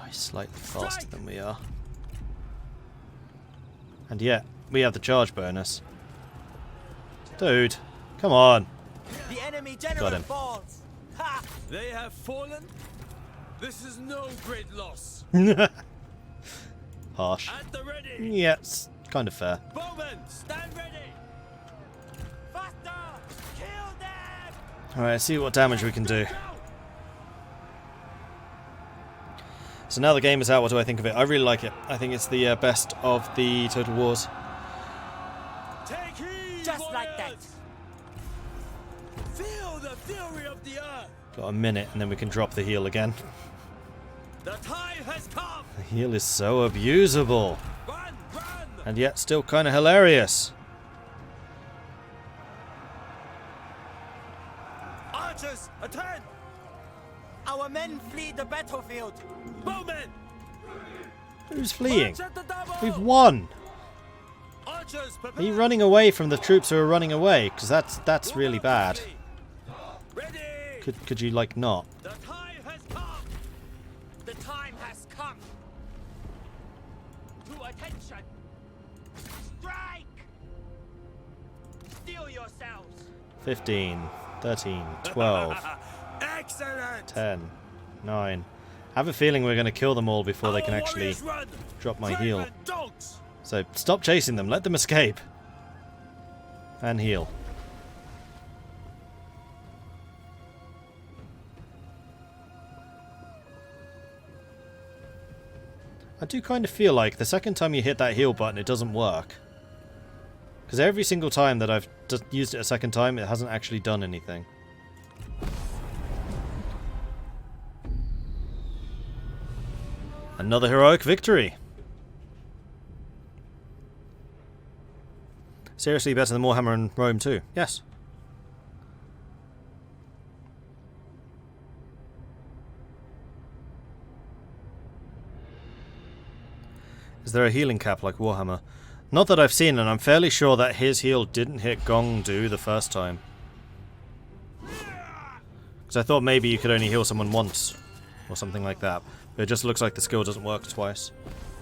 he's slightly faster than we are. And yet, we have the charge bonus. Dude, come on. The enemy general Got him. falls. Ha! They have fallen? This is no great loss. Harsh. At the ready. Yeah, it's kind of fair. Bowmen, stand ready. Faster! Kill them! Alright, see what damage we can do. So now the game is out, what do I think of it? I really like it. I think it's the best of the Total Wars. Take heed, Just like that. Feel the fury of the earth. Got a minute and then we can drop the heal again. The time has come. The heal is so abusable. Run, run. And yet still kind of hilarious. Archers, attend. Our men flee the battlefield. Bowmen. Who's fleeing? March at the double. We've won! Archers, Are prepare. you running away from the troops who are running away? Because that's really bad. Ready. Could you, like, not? The time has come. The time has come. To attention. Strike! Steel yourselves. 15, 13, 12, Excellent. 10, 9. I have a feeling we're going to kill them all before they can Our actually warriors run. drop my Drive heal. the dogs. So stop chasing them, let them escape. And heal. I do kind of feel like the second time you hit that heal button it doesn't work. Because every single time that I've just used it a second time it hasn't actually done anything. Another heroic victory! Seriously better than Warhammer and Rome 2. Yes. Is there a healing cap like Warhammer? Not that I've seen, and I'm fairly sure that his heal didn't hit Gong Zhuo the first time. Because I thought maybe you could only heal someone once, or something like that. But it just looks like the skill doesn't work twice.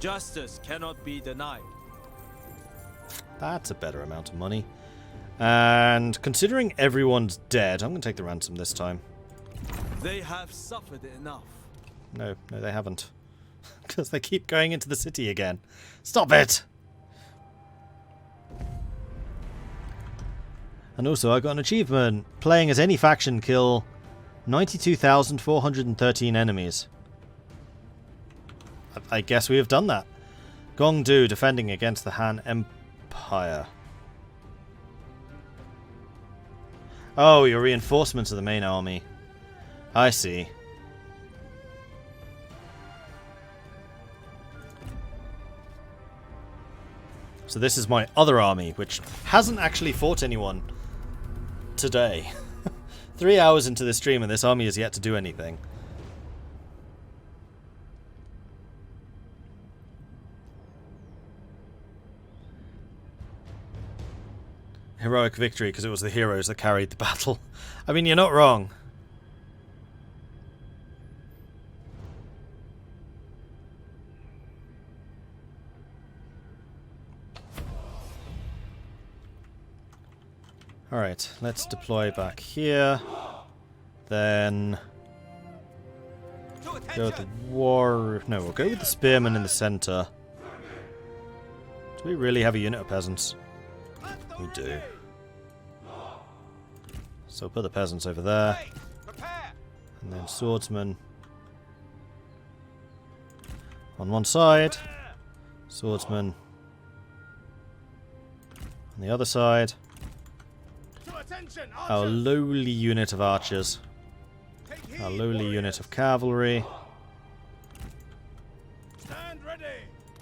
Justice cannot be denied. That's a better amount of money. And considering everyone's dead, I'm going to take the ransom this time. They have suffered enough. No, they haven't. Because they keep going into the city again. Stop it! And also, I got an achievement. Playing as any faction, kill 92,413 enemies. I guess we have done that. Gong Zhuo defending against the Han Empire. Oh, you're reinforcements of the main army. I see. So this is my other army, which hasn't actually fought anyone today. 3 hours into the stream and this army has yet to do anything. Heroic victory because it was the heroes that carried the battle. I mean, you're not wrong. Alright, let's deploy back here. Then go with the war. No, we'll go with the spearmen in the center. Do we really have a unit of peasants? We do. So put the peasants over there. And then swordsmen on one side. Swordsmen on the other side. Our lowly unit of archers. Our lowly unit of cavalry. Stand ready.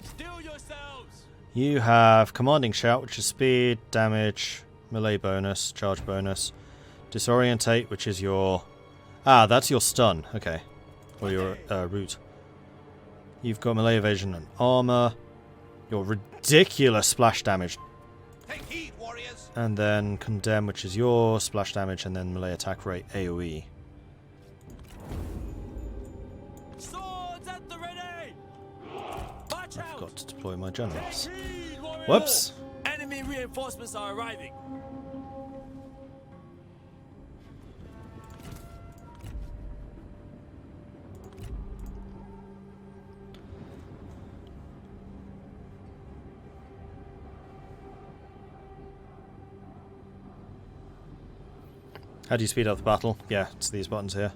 Steel yourselves. You have commanding shout, which is speed, damage, melee bonus, charge bonus. Disorientate, which is your... Ah, that's your stun. Okay. Or your root. You've got melee evasion and armor. Your ridiculous splash damage. Take heed, warriors. And then condemn, which is your splash damage, and then melee attack rate AoE. Swords at the ready. deploy my generals. Take heed, warriors! Whoops! Enemy reinforcements are arriving. How do you speed up the battle? Yeah, it's these buttons here.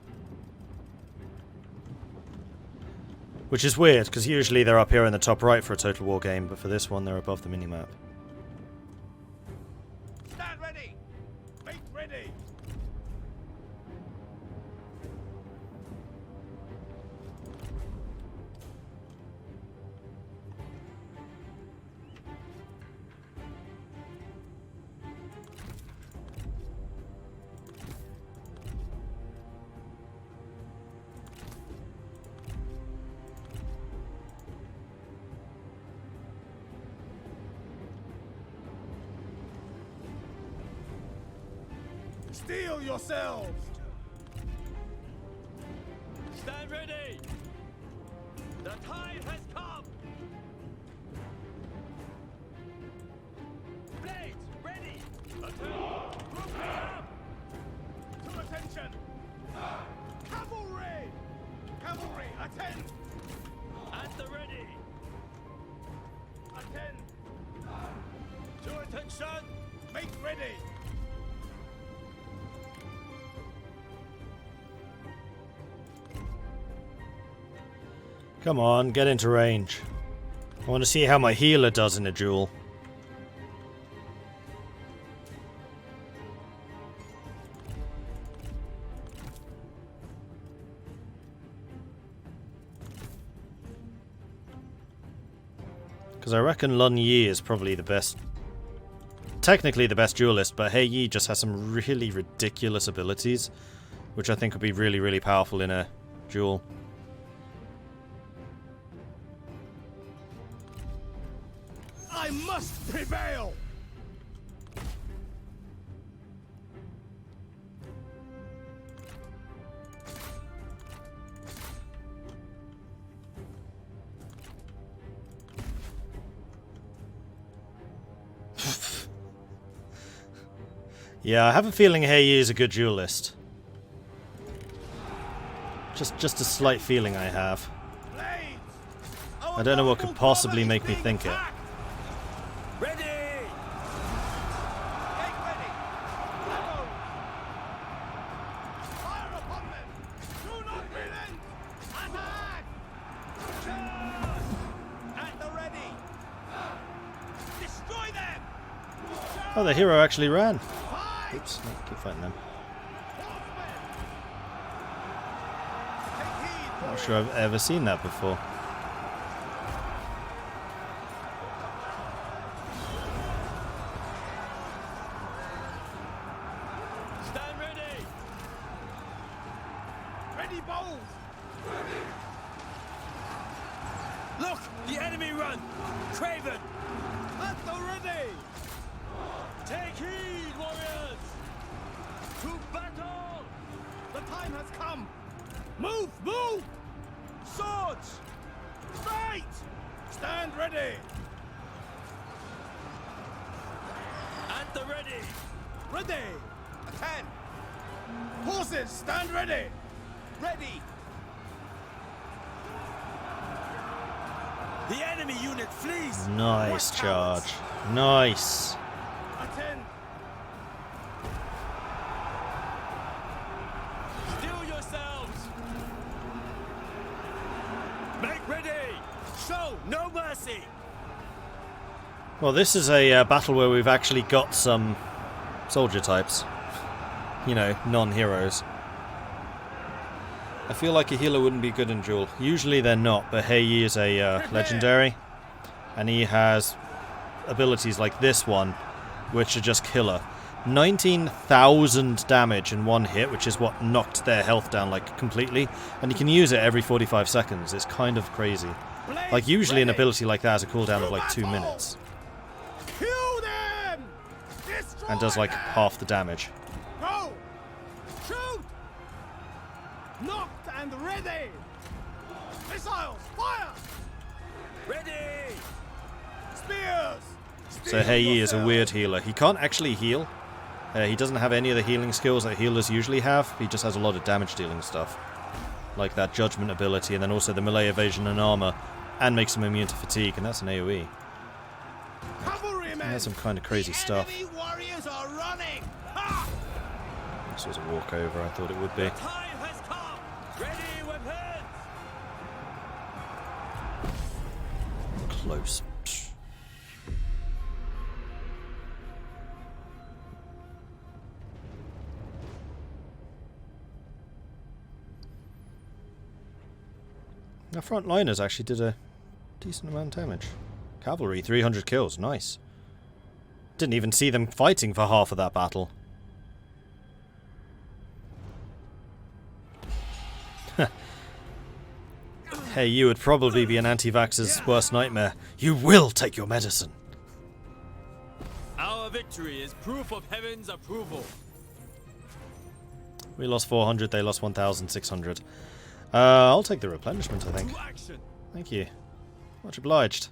Which is weird, because usually they're up here in the top right for a Total War game, but for this one they're above the minimap. Stand ready! Make ready! Steel yourselves! Stand ready! The time has come! Blades, ready! Attack! Group up! To attention! Cavalry! Cavalry, attend! At the ready! Attend! To attention! Make ready! Come on, get into range. I want to see how my healer does in a duel. Because I reckon Lun Yi is probably the best... Technically the best duelist, but He Yi just has some really ridiculous abilities, which I think would be really, really powerful in a duel. I must prevail! Yeah, I have a feeling He Yi is a good duelist. Just a slight feeling I have. I don't know what could possibly make me think it. Ready! Make ready! Go! Fire upon them! Do not relent! Attack! Charge! At the ready! Destroy them! Oh, the hero actually ran. Oops, no, keep fighting them. Not sure I've ever seen that before. Stand ready! Ready, bows! Look! The enemy run! Craven! At the ready! Take heed, warriors! To battle! The time has come! Move! Move! Swords! Fight! Stand ready! At the ready! Ready! Attend! Horses, stand ready! Ready! The enemy unit flees! Nice charge. Nice. Attend! Steel yourselves! Make ready! Show no mercy! Well, this is a battle where we've actually got some soldier types. You know, non-heroes. I feel like a healer wouldn't be good in duel. Usually they're not, but He Yi is a legendary. And he has abilities like this one, which are just killer. 19,000 damage in one hit, which is what knocked their health down like completely. And you can use it every 45 seconds. It's kind of crazy. Like usually an ability like that has a cooldown of like 2 minutes. Kill them! Destroy And does like them! half the damage. Go! Shoot! Knocked and ready! Missiles, fire! Ready! spears! So Hei Yi is a weird healer. He can't actually heal. He doesn't have any of the healing skills that healers usually have. He just has a lot of damage dealing stuff. Like that judgment ability, and then also the melee evasion and armor, and makes him immune to fatigue, and that's an AoE. Cavalrymen! That's some kind of crazy stuff. Enemy warriors are running! Ha! This was a walkover, I thought it would be. Time has come! Ready weapons! Close. Our frontliners actually did a decent amount of damage. Cavalry, 300 kills, nice. Didn't even see them fighting for half of that battle. Hey, you would probably be an anti-vaxxer's worst nightmare. You will take your medicine. Our victory is proof of heaven's approval. We lost 400, they lost 1,600. I'll take the replenishment, I think. To action! Thank you. Much obliged.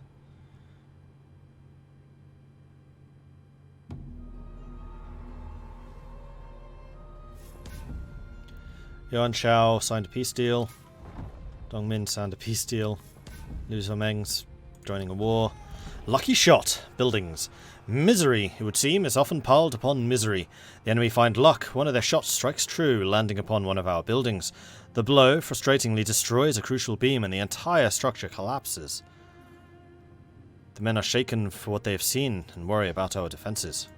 Yuan Shao signed a peace deal. Dong Min signed a peace deal. Liu Zhomeng's joining a war. Lucky shot. Buildings. Misery, it would seem, is often piled upon misery. The enemy find luck. One of their shots strikes true, landing upon one of our buildings. The blow frustratingly destroys a crucial beam and the entire structure collapses. The men are shaken for what they have seen and worry about our defenses.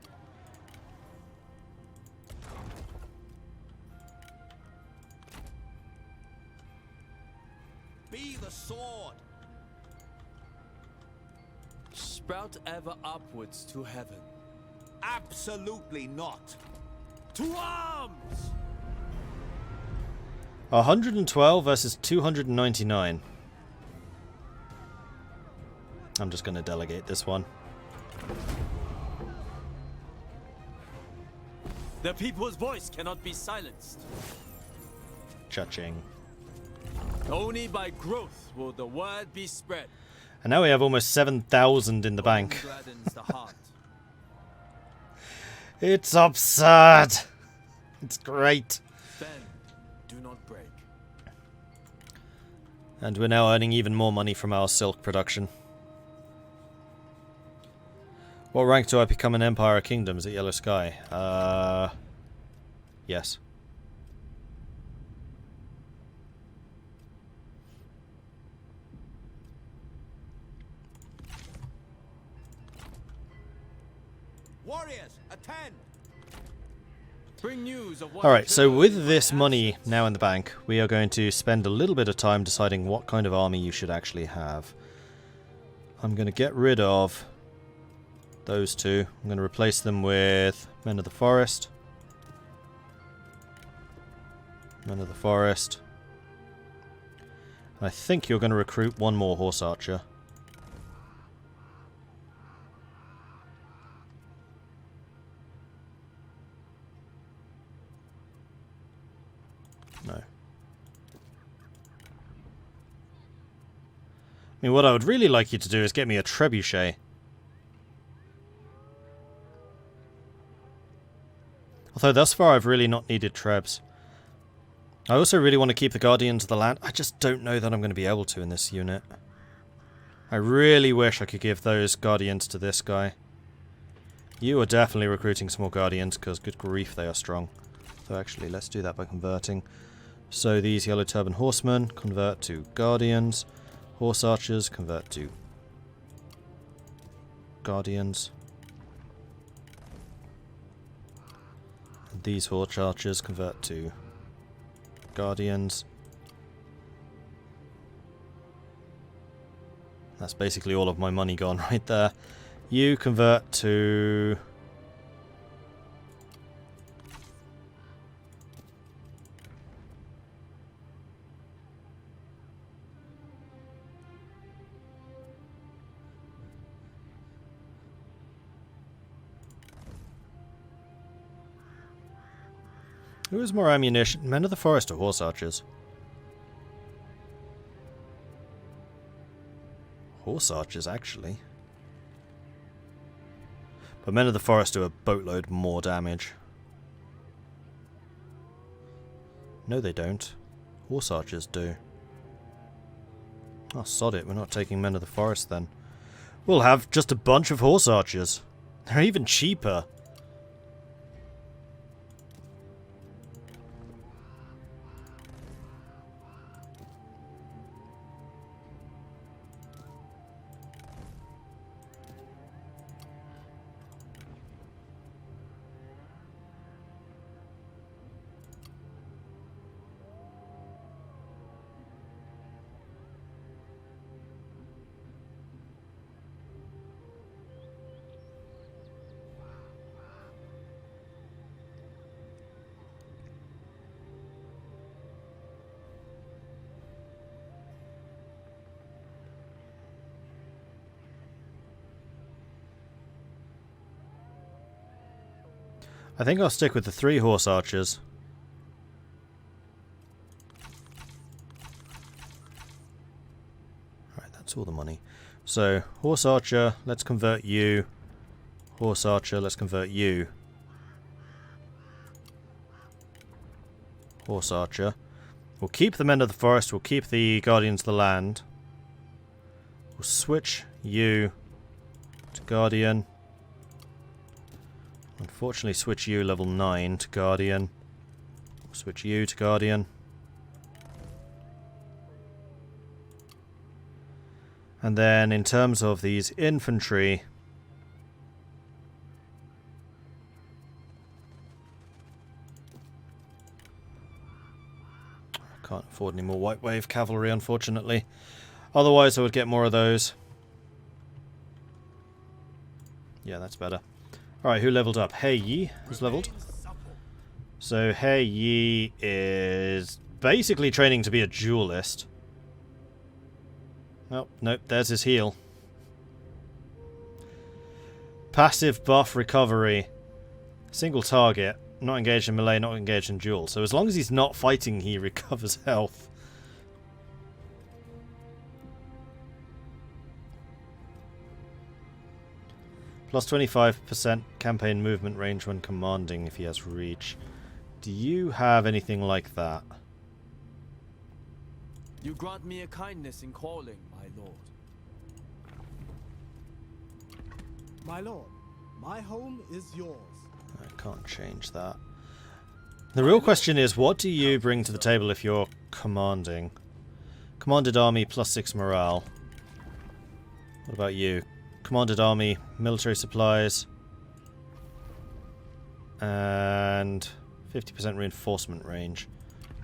Be the sword! Sprout ever upwards to heaven. Absolutely not! To arms! 112 versus 299. I'm just going to delegate this one. The people's voice cannot be silenced. Cha-ching. Only by growth will the word be spread. And now we have almost 7,000 in the bank. Gladdens the heart. It's absurd. It's great. Bend, do not break. And we're now earning even more money from our silk production. What rank do I become in Empire or Kingdoms at Yellow Sky? Yes. Warriors, attend! Bring news of what Alright, so occurred with in this my money absence. now in the bank, we are going to spend a little bit of time deciding what kind of army you should actually have. I'm going to get rid of those two. I'm going to replace them with Men of the Forest. Men of the Forest. I think you're going to recruit one more horse archer. No. I mean, what I would really like you to do is get me a trebuchet. Although thus far I've really not needed trebs. I also really want to keep the Guardians of the Land. I just don't know that I'm going to be able to in this unit. I really wish I could give those Guardians to this guy. You are definitely recruiting some more Guardians, because good grief they are strong. So actually, let's do that by converting. So these Yellow Turban Horsemen convert to Guardians. Horse Archers convert to Guardians. And these Horse Archers convert to Guardians. That's basically all of my money gone right there. You convert to... Who has more ammunition? Men of the Forest or Horse Archers? Horse Archers, actually. But Men of the Forest do a boatload more damage. No, they don't. Horse archers do. Oh, sod it. We're not taking Men of the Forest then. We'll have just a bunch of horse archers. They're even cheaper. I think I'll stick with the 3 horse archers. Alright, that's all the money. So, horse archer, let's convert you. Horse archer, let's convert you. Horse archer. We'll keep the Men of the Forest, we'll keep the Guardians of the Land. We'll switch you to Guardian. Unfortunately, switch you level 9 to Guardian. Switch you to Guardian. And then, in terms of these infantry... I can't afford any more White Wave cavalry, unfortunately. Otherwise, I would get more of those. Yeah, that's better. Alright, who leveled up? Hei Yi has leveled. So Hei Yi is basically training to be a duelist. Oh, nope, there's his heal. Passive buff recovery. Single target. Not engaged in melee, not engaged in duel. So as long as he's not fighting, he recovers health. Plus 25% campaign movement range when commanding if he has reach. Do you have anything like that? You grant me a kindness in calling, my lord. My lord, my home is yours. I can't change that. The real question is, what do you bring to the table if you're commanding? Commanded army plus 6 morale. What about you? Commanded army, military supplies, and 50% reinforcement range.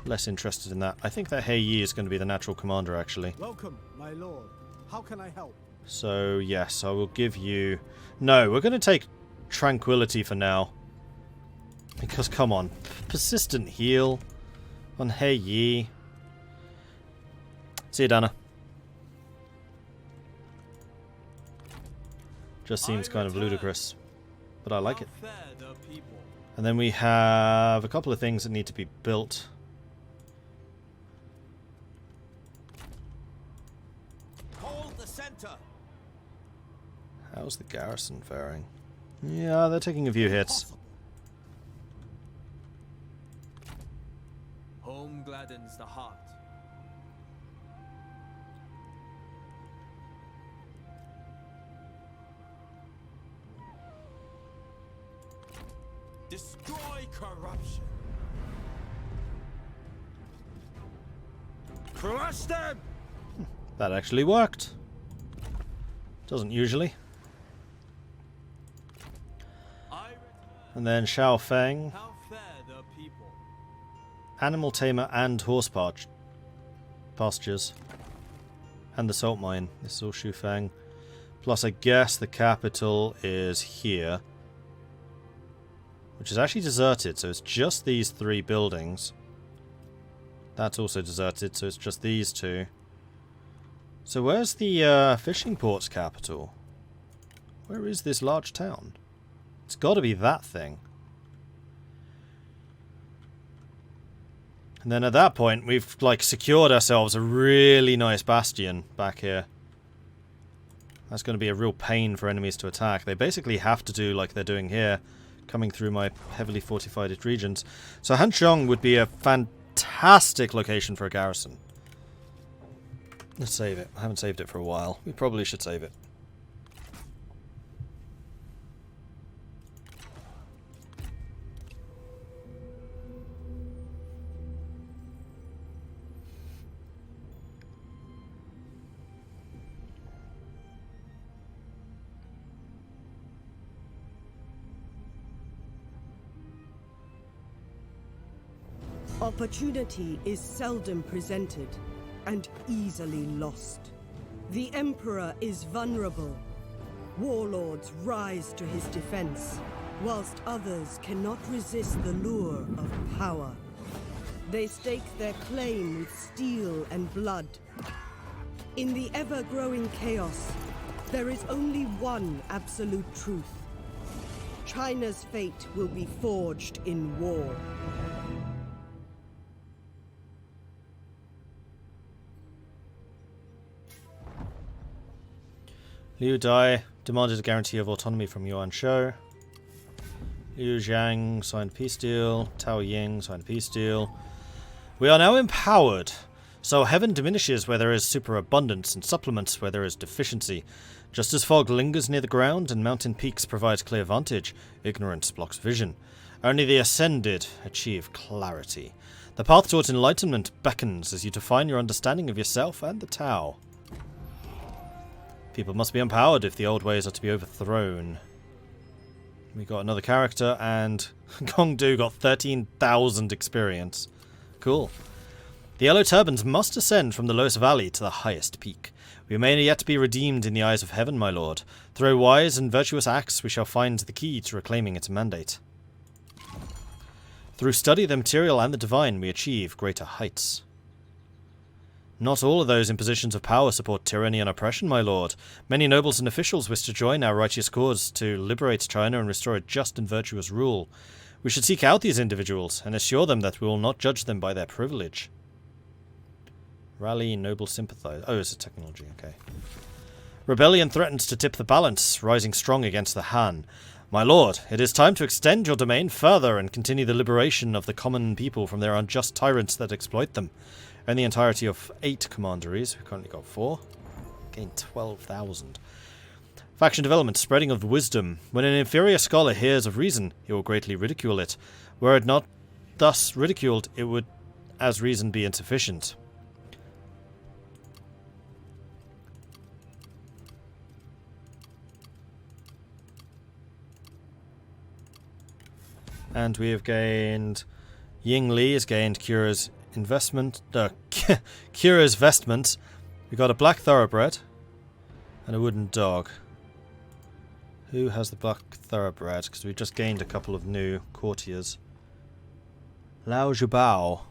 Less interested in that. I think that Hei Yi is going to be the natural commander, actually. Welcome, my lord. How can I help? So, yes, I will give you... No, we're going to take Tranquility for now. Because, come on, persistent heal on Hei Yi. See you, Dana. Just seems kind of ludicrous, but I like it. And then we have a couple of things that need to be built. Hold the center. How's the garrison faring? Yeah, they're taking a few hits. Home gladdens the heart. Destroy corruption. Crush them. That actually worked. Doesn't usually. And then Xiao Feng, How fare the people? Animal Tamer and Horse Pastures. And the Salt Mine. This is all Xu Feng. Plus I guess the capital is here. Which is actually deserted, so it's just these 3 buildings. That's also deserted, so it's just these 2. So where's the fishing port's capital? Where is this large town? It's got to be that thing. And then at that point, we've like secured ourselves a really nice bastion back here. That's going to be a real pain for enemies to attack. They basically have to do like they're doing here, coming through my heavily fortified regions. So Hanzhong would be a fantastic location for a garrison. Let's save it. I haven't saved it for a while. We probably should save it. Opportunity is seldom presented and easily lost. The Emperor is vulnerable. Warlords rise to his defense, whilst others cannot resist the lure of power. They stake their claim with steel and blood. In the ever-growing chaos, there is only one absolute truth. China's fate will be forged in war. Liu Dai demanded a guarantee of autonomy from Yuan Shou. Liu Zhang signed peace deal. Tao Ying signed peace deal. We are now empowered. So heaven diminishes where there is superabundance and supplements where there is deficiency. Just as fog lingers near the ground and mountain peaks provide clear vantage, ignorance blocks vision. Only the ascended achieve clarity. The path towards enlightenment beckons as you define your understanding of yourself and the Tao. People must be empowered if the old ways are to be overthrown. We got another character, and Gong got 13,000 experience. Cool. The yellow turbans must ascend from the lowest valley to the highest peak. We may yet be redeemed in the eyes of heaven, my lord. Through wise and virtuous acts we shall find the key to reclaiming its mandate. Through study of the material and the divine we achieve greater heights. Not all of those in positions of power support tyranny and oppression, my lord. Many nobles and officials wish to join our righteous cause to liberate China and restore a just and virtuous rule. We should seek out these individuals and assure them that we will not judge them by their privilege. Rally noble sympathize. Oh, it's a technology, okay. Rebellion threatens to tip the balance, rising strong against the Han. My lord, it is time to extend your domain further and continue the liberation of the common people from their unjust tyrants that exploit them. In the entirety of 8 commanderies, we've currently got 4. Gained 12,000. Faction development, spreading of wisdom. When an inferior scholar hears of reason, he will greatly ridicule it. Were it not thus ridiculed, it would, as reason, be insufficient. And we have gained... Ying Li has gained Cura's investment... Cura's vestments. We got a black thoroughbred. And a wooden dog. Who has the black thoroughbred? Because we just gained a couple of new courtiers. Lao Zhubao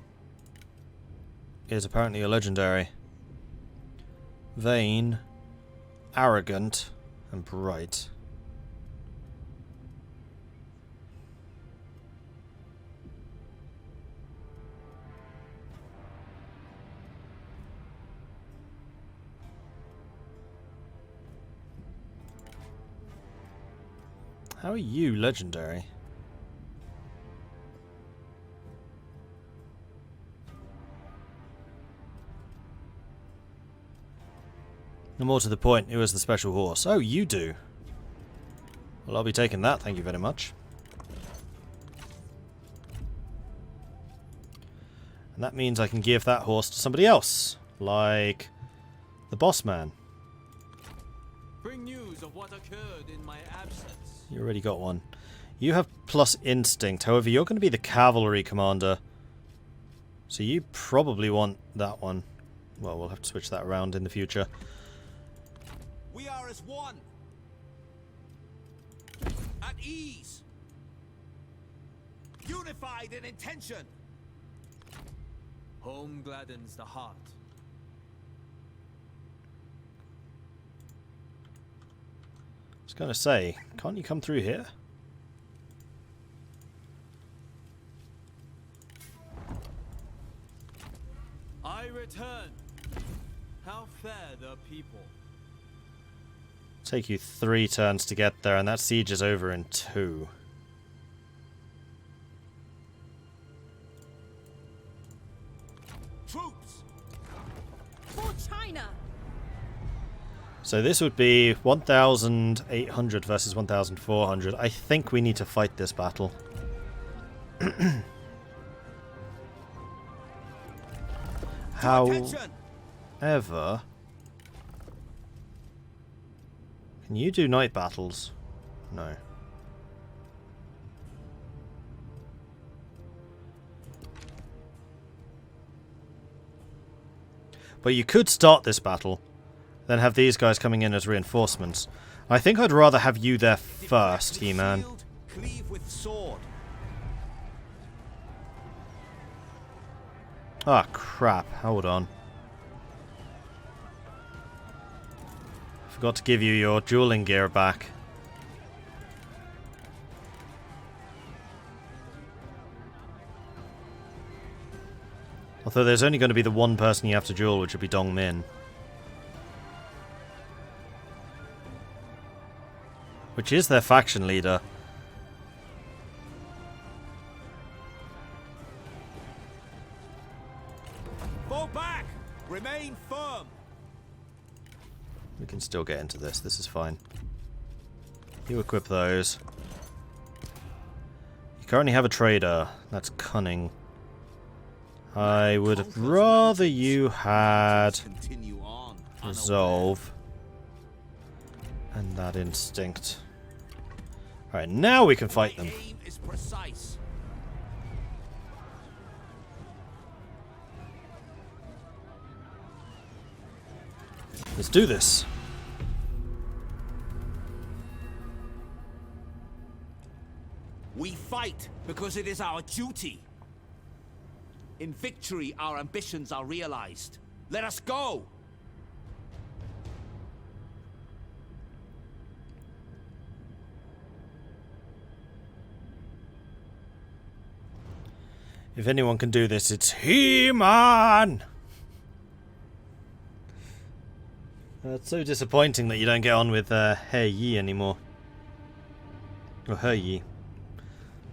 is apparently a legendary. Vain, arrogant, and bright. How are you legendary? No more to the point, who has the special horse? Oh, you do. Well, I'll be taking that, thank you very much. And that means I can give that horse to somebody else. Like the boss man. Bring news of what occurred in my absence. You already got one. You have plus instinct, however you're going to be the cavalry commander. So you probably want that one. Well, we'll have to switch that around in the future. We are as one. At ease. Unified in intention. Home gladdens the heart. I was going to say, can't you come through here? I return. How fare the people? Take you 3 turns to get there, and that siege is over in 2. Troops! For China! So this would be 1,800 versus 1,400. I think we need to fight this battle. However, can you do night battles? No. But you could start this battle, then have these guys coming in as reinforcements. I think I'd rather have you there first, He-Man. Cleave with sword. Ah, crap. Hold on. Forgot to give you your dueling gear back. Although there's only going to be the one person you have to duel, which would be Dong Min. Which is their faction leader. Fall back! Remain firm! We can still get into this. This is fine. You equip those. You currently have a trader. That's cunning. I would rather you had Continue on. resolve and that instinct. Alright, now we can fight them. Aim is precise. Let's do this. We fight because it is our duty. In victory, our ambitions are realized. Let us go! If anyone can do this, it's He-Man! It's so disappointing that you don't get on with He Yi anymore. Or He Yi.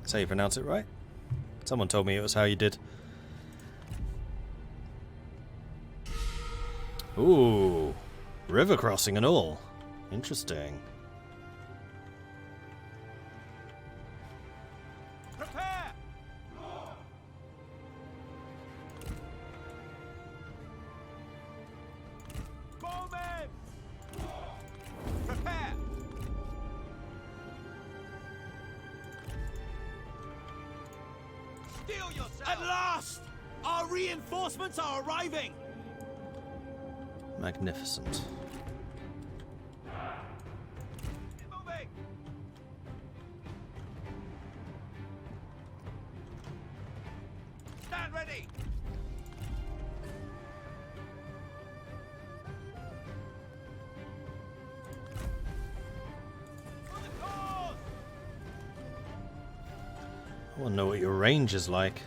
That's how you pronounce it, right? Someone told me it was how you did. Ooh, river crossing and all. Interesting. Prepare! Bowmen! Prepare! Steel yourself! At last! Our reinforcements are arriving! Magnificent. Moving! Stand ready! For the cause! I want to know what your range is like.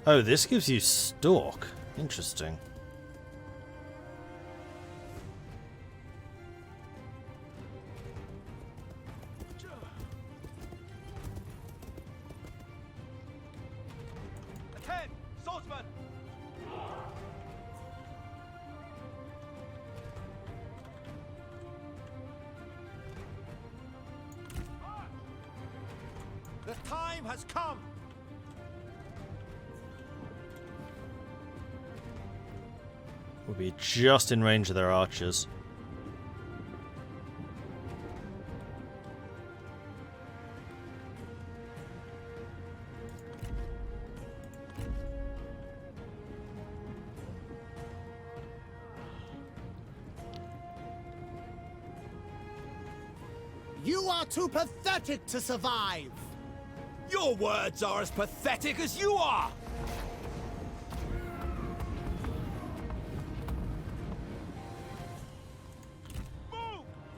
Oh, this gives you stalk. Interesting. Attend! Swordsman! The time has come! We'll be just in range of their archers. You are too pathetic to survive! Your words are as pathetic as you are!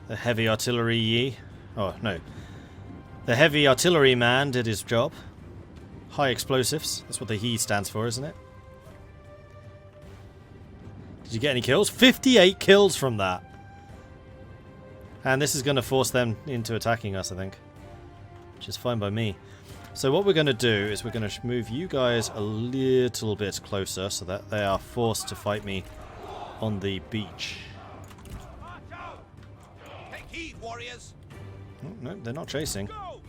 The heavy artillery Yi. Oh, no. The heavy artillery man did his job. High explosives. That's what the HE stands for, isn't it? Did you get any kills? 58 kills from that! And this is going to force them into attacking us, I think. Which is fine by me. So what we're going to do is we're going to move you guys a little bit closer so that they are forced to fight me on the beach. Take heed, warriors! Oh, no, they're not chasing. Go!